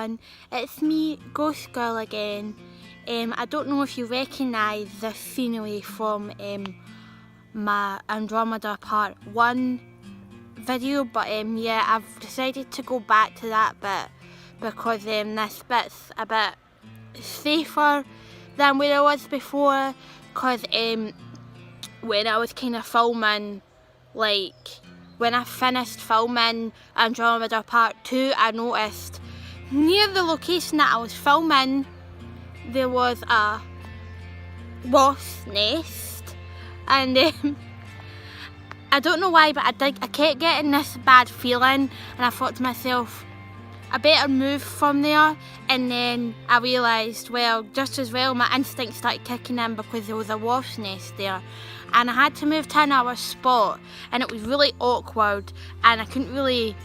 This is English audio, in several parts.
everyone, it's me, Ghost Girl again. I don't know if you recognise this scenery from my Andromeda Part 1 video, but yeah, I've decided to go back to that bit because this bit's a bit safer than where I was before, because when I was kind of filming, like when I finished filming Andromeda Part 2, I noticed near the location that I was filming there was a wasp nest, and I don't know why, but I kept getting this bad feeling, and I thought to myself, I better move from there. And then I realised, well, just as well, my instinct started kicking in because there was a wasp nest there, and I had to move to another spot, and it was really awkward, and I couldn't really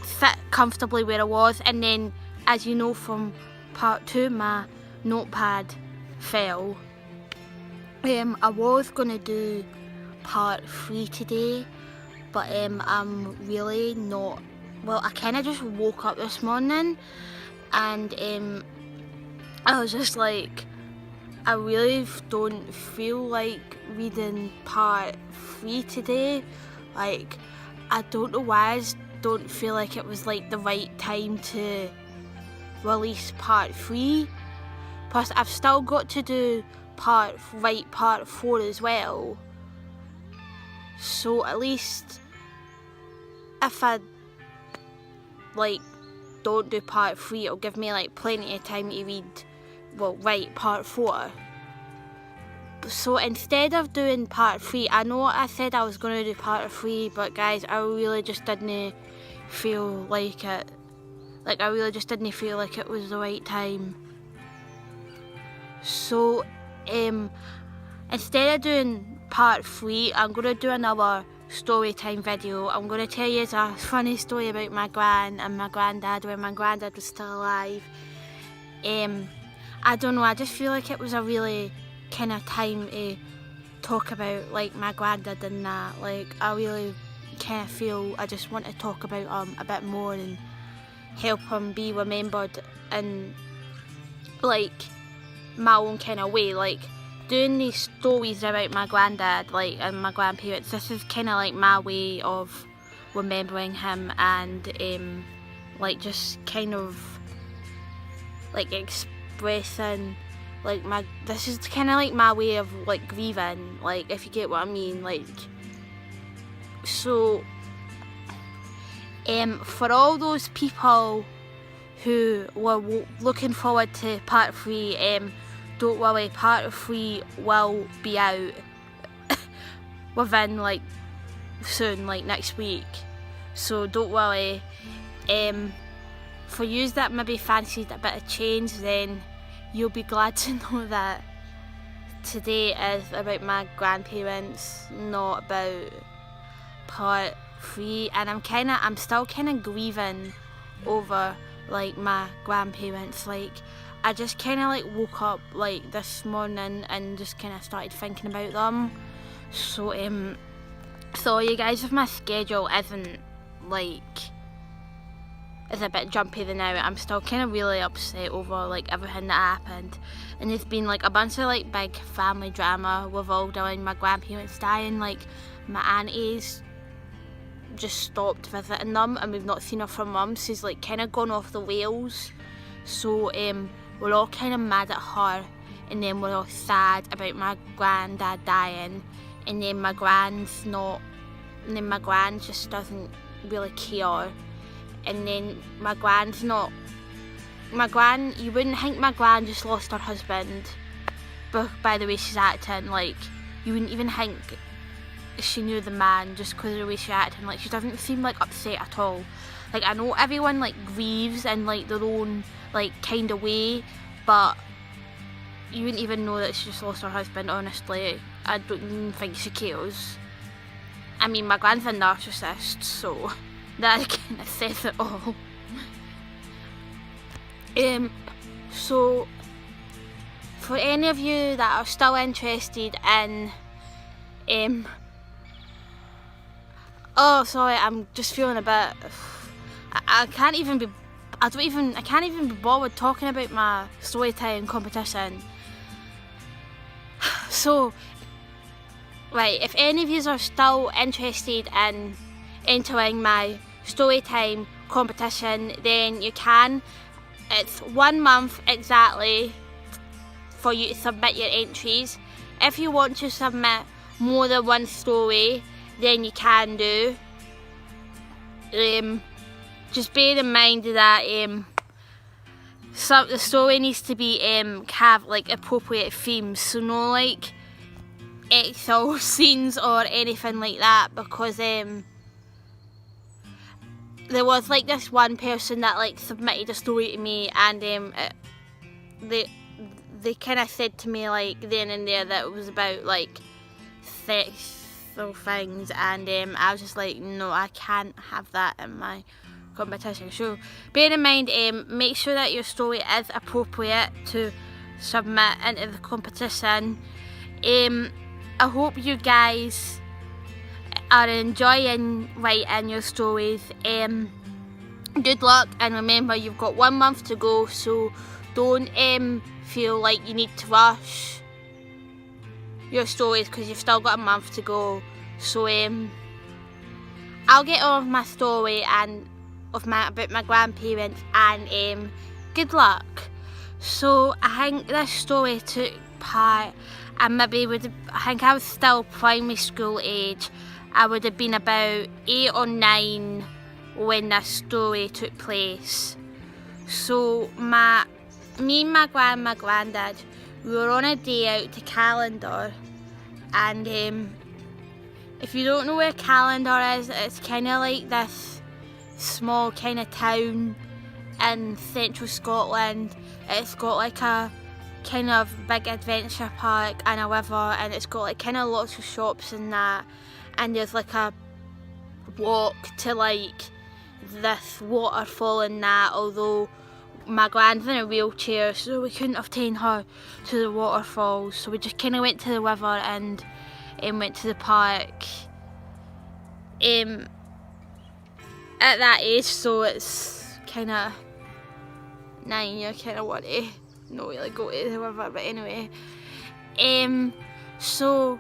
sit comfortably where I was. And then, as you know from Part 2, my notepad fell. I was going to do Part 3 today, but I'm really not. Well, I kind of just woke up this morning and I was just like, I really don't feel like reading Part 3 today. Like, I don't know why, I just don't feel like it was like the right time to release Part 3. Plus, I've still got to do Part 4 as well. So at least if I like don't do Part 3, it'll give me like plenty of time to write Part 4. So instead of doing Part 3, I know I said I was going to do Part 3, but guys, I really just didn't feel like it. Like, I really just didn't feel like it was the right time. So instead of doing Part 3, I'm going to do another story time video. I'm going to tell you a funny story about my gran and my granddad when my granddad was still alive. I don't know, I just feel like it was a really kind of time to talk about like my granddad and that. Like, I really kind of feel I just want to talk about him a bit more and help him be remembered in like my own kind of way. Like, doing these stories about my granddad, like, and my grandparents, this is kind of like my way of remembering him, and like just kind of like expressing like this is kind of like my way of like grieving, like, if you get what I mean. Like, so for all those people who were looking forward to Part 3, don't worry, Part 3 will be out within like soon, like next week, so don't worry. For yous that maybe fancied a bit of change, then you'll be glad to know that today is about my grandparents, not about Part 3. And I'm still kind of grieving over like my grandparents. Like, I just kind of like woke up like this morning and just kind of started thinking about them. So sorry guys if my schedule isn't like, is a bit jumpy than now. I'm still kind of really upset over like everything that happened, and there's been like a bunch of like big family drama revolved around my grandparents dying. Like, my aunties just stopped visiting them, and we've not seen her for months. She's like kind of gone off the rails. So we're all kind of mad at her, and then we're all sad about my granddad dying, and then my gran just doesn't really care, and then my gran, you wouldn't think my gran just lost her husband, but by the way she's acting, like, you wouldn't even think she knew the man just because of the way she acted. Like, she doesn't seem like upset at all. Like, I know everyone like grieves in like their own like kind of way, but you wouldn't even know that she just lost her husband. Honestly, I don't even think she cares. I mean, my gran's a narcissist, so that kind of says it all. So for any of you that are still interested in oh sorry, I'm just feeling a bit, I can't even be I can't even be bothered talking about my story time competition. So, right, if any of you are still interested in entering my story time competition, then you can. It's 1 month exactly for you to submit your entries. If you want to submit more than one story, then you can do. Just bear in mind that the story needs to be have like appropriate themes, so no like actual scenes or anything like that, because there was like this one person that like submitted a story to me, and they kind of said to me like then and there that it was about like sexual things, and I was just like, no, I can't have that in my competition. So bear in mind, make sure that your story is appropriate to submit into the competition. I hope you guys are enjoying writing your stories. Good luck, and remember, you've got 1 month to go, so don't feel like you need to rush your stories because you've still got a month to go. So I'll get on with my story and about my grandparents, and good luck. So I think this story took part, and I think I was still primary school age. I would have been about 8 or 9 when this story took place. So me and my granddad, we were on a day out to Calendar, and if you don't know where Calendar is, it's kind of like this small kind of town in central Scotland. It's got like a kind of big adventure park and a river, and it's got like kind of lots of shops and that, and there's like a walk to like this waterfall and that, although my gran's in a wheelchair, so we couldn't have taken her to the waterfall, so we just kind of went to the river and went to the park. At that age, so it's kind of 9, you kind of want to not really go to the river, but anyway. So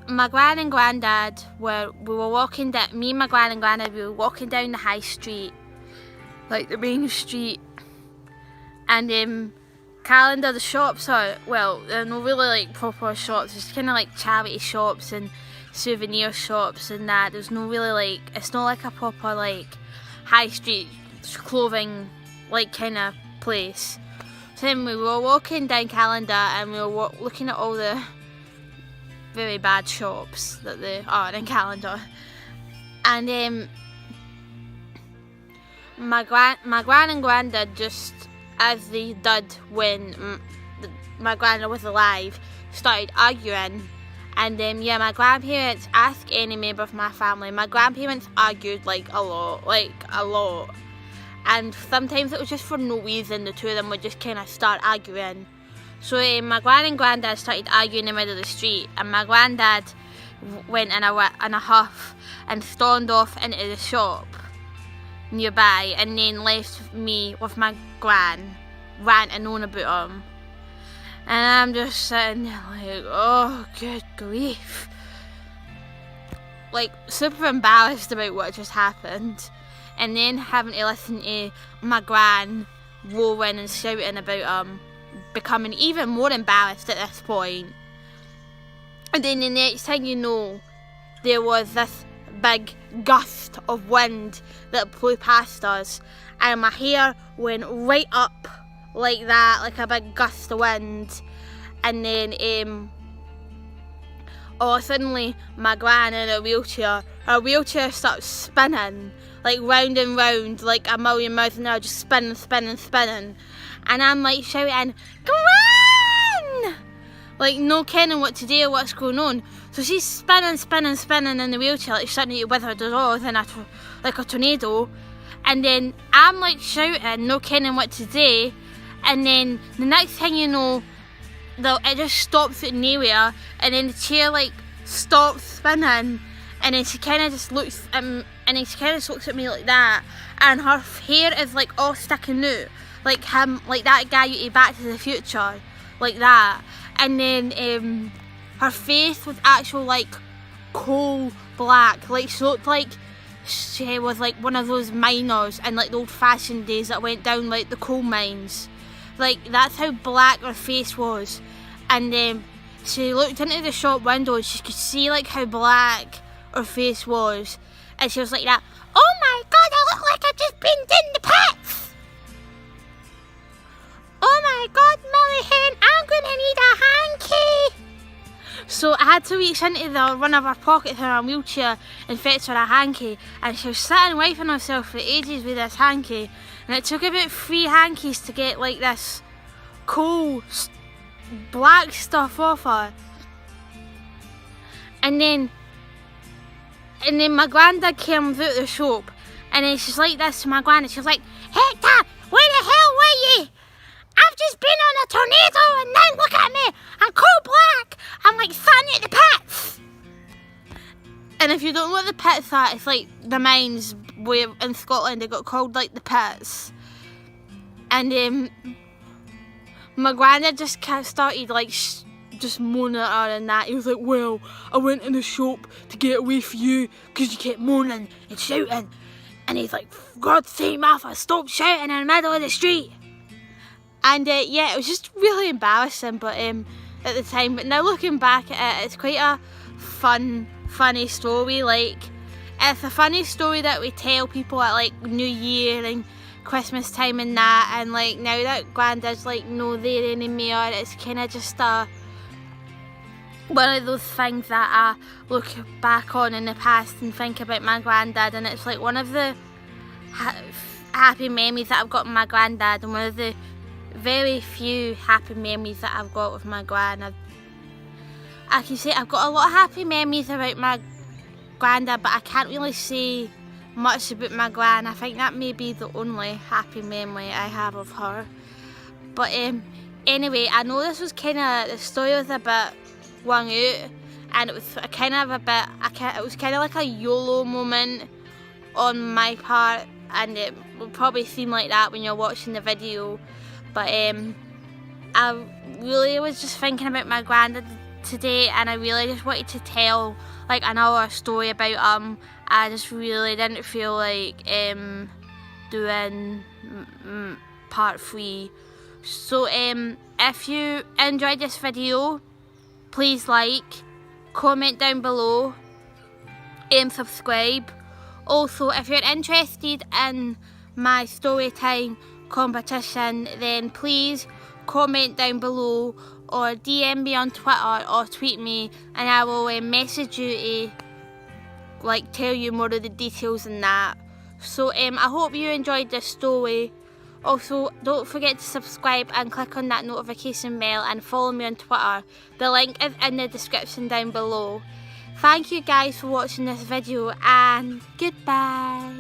my gran and grandad we were walking down, me and my gran and grandad, we were walking down the high street, like the main street, and Calendar, the shops are, well, they're not really like proper shops, it's kind of like charity shops and souvenir shops and that. There's no really like, it's not like a proper like high street clothing like kind of place. So then we were walking down Calendar, and we were looking at all the very bad shops that there are in Calendar, and my gran and grandad, just as they did when my grandad was alive, started arguing. And yeah, my grandparents, ask any member of my family, my grandparents argued like a lot. And sometimes it was just for no reason, the two of them would just kind of start arguing. So my gran and grandad started arguing in the middle of the street, and my granddad went in a huff and stormed off into the shop nearby, and then left me with my gran ranting on about him. And I'm just sitting there like, oh, good grief. Like, super embarrassed about what just happened. And then having to listen to my gran roaring and shouting about him, becoming even more embarrassed at this point. And then the next thing you know, there was this big gust of wind that blew past us, and my hair went right up like that, like a big gust of wind. And then suddenly my gran in her wheelchair starts spinning like round and round, like a million miles an hour, just spinning. And I'm like shouting, Gran! Like no kenning what to do or what's going on. So she's spinning in the wheelchair, like starting to wither the doors in like a tornado. And then I'm like shouting, no kenning what to do. And then the next thing you know, it just stops at nowhere, and then the chair like stops spinning, and then she kind of just looks and then she kind of just looks at me like that, and her hair is like all sticking out, like him, like that guy out of Back to the Future, like that. And then her face was actual like coal black, like she looked like she was like one of those miners in like the old-fashioned days that went down like the coal mines. Like that's how black her face was. And she looked into the shop window and she could see like how black her face was, and she was like that, "Oh my god, I look like I've just been in the pits! Oh my god, Millie Hen, I'm gonna need a hanky!" So I had to reach into one of her pockets in her wheelchair and fetch her a hanky, and she was sitting wiping herself for ages with this hanky, and it took about 3 hankies to get like this coal black stuff off her. And then my granddad came out the shop, and then she's like this to my granddad, she's like, "Hector, where the hell were you? I've just been on a tornado and now look at me, I'm coal black, I'm like sitting at the pits." And if you don't know what the pits are, it's like the mines where in Scotland they got called like the pits. And my granddad just started like just moaning at her and that. He was like, "Well, I went in the shop to get away from you because you kept moaning and shouting." And he's like, "For God's sake, Martha, stop shouting in the middle of the street." And yeah, it was just really embarrassing, but at the time. But now looking back at it, it's quite a funny story. Like, it's a funny story that we tell people at like New Year and Christmas time and that. And like now that Grandad's like no there anymore, it's kind of just one of those things that I look back on in the past and think about my granddad, and it's like one of the happy memories that I've got with my granddad, and one of the very few happy memories that I've got with my gran. I can say I've got a lot of happy memories about my granddad, but I can't really say much about my gran. I think that may be the only happy memory I have of her. But anyway, I know this was the story was a bit wrung out, and it was it was kind of like a YOLO moment on my part, and it will probably seem like that when you're watching the video. But I really was just thinking about my granddad today, and I really just wanted to tell like another story about him. I just really didn't feel like doing part 3. So if you enjoyed this video, please like, comment down below, and subscribe. Also, if you're interested in my story time competition, then please comment down below or DM me on Twitter or tweet me, and I will message you to like tell you more of the details and that. So I hope you enjoyed this story. Also, don't forget to subscribe and click on that notification bell and follow me on Twitter. The link is in the description down below. Thank you guys for watching this video, and goodbye.